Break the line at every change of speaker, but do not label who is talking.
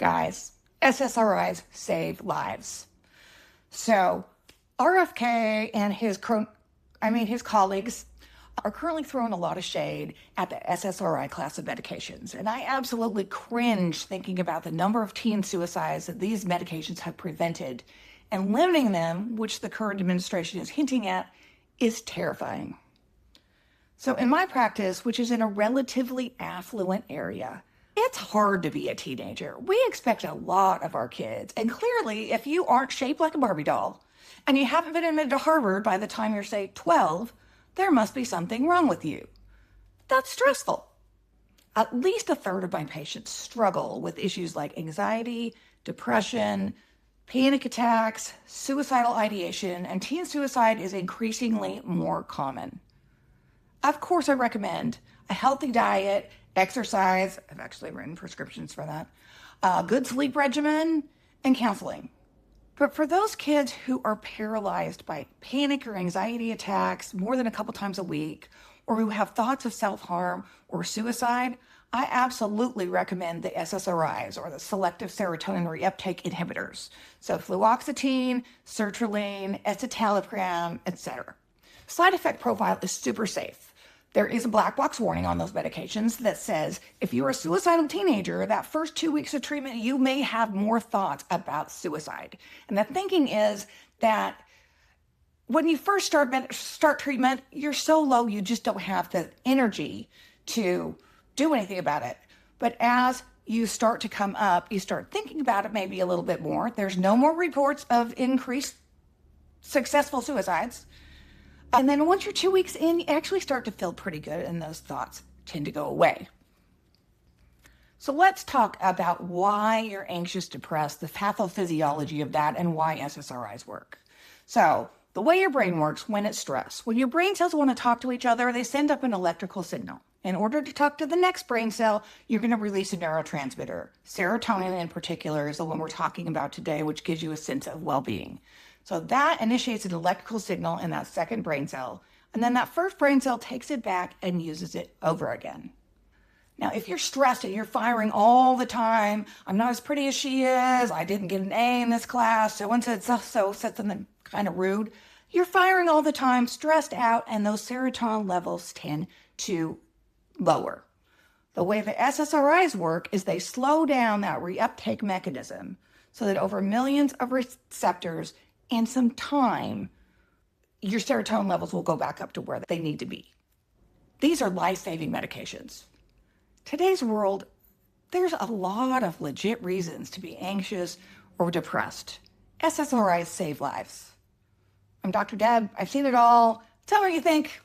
Guys, SSRIs save lives. So RFK and his colleagues are currently throwing a lot of shade at the SSRI class of medications. And I absolutely cringe thinking about the number of teen suicides that these medications have prevented, and limiting them, which the current administration is hinting at, is terrifying. So in my practice, which is in a relatively affluent area, it's hard to be a teenager. We expect a lot of our kids. And clearly, if you aren't shaped like a Barbie doll and you haven't been admitted to Harvard by the time you're, say, 12, there must be something wrong with you. That's stressful. At least a third of my patients struggle with issues like anxiety, depression, panic attacks, suicidal ideation, and teen suicide is increasingly more common. Of course, I recommend a healthy diet, exercise, I've actually written prescriptions for that, a good sleep regimen, and counseling. But for those kids who are paralyzed by panic or anxiety attacks more than a couple times a week, or who have thoughts of self-harm or suicide, I absolutely recommend the SSRIs, or the selective serotonin reuptake inhibitors. So fluoxetine, sertraline, escitalopram, etc. Side effect profile is super safe. There is a black box warning on those medications that says if you're a suicidal teenager, that first 2 weeks of treatment, you may have more thoughts about suicide. And the thinking is that when you first start treatment, you're so low, you just don't have the energy to do anything about it. But as you start to come up, you start thinking about it maybe a little bit more. There's no more reports of increased successful suicides. And then once you're 2 weeks in, you actually start to feel pretty good, and those thoughts tend to go away. So let's talk about why you're anxious, depressed, the pathophysiology of that, and why SSRIs work. So the way your brain works when it's stressed, when your brain cells want to talk to each other, they send up an electrical signal. In order to talk to the next brain cell, you're going to release a neurotransmitter. Serotonin in particular is the one we're talking about today, which gives you a sense of well-being. So that initiates an electrical signal in that second brain cell, and then that first brain cell takes it back and uses it over again. Now, if you're stressed and you're firing all the time, I'm not as pretty as she is, I didn't get an A in this class, so-and-so said something kind of rude, you're firing all the time, stressed out, and those serotonin levels tend to lower. The way the SSRIs work is they slow down that reuptake mechanism so that over millions of receptors and some time, your serotonin levels will go back up to where they need to be. These are life-saving medications. Today's world, there's a lot of legit reasons to be anxious or depressed. SSRIs save lives. I'm Dr. Deb. I've seen it all. Tell me what you think.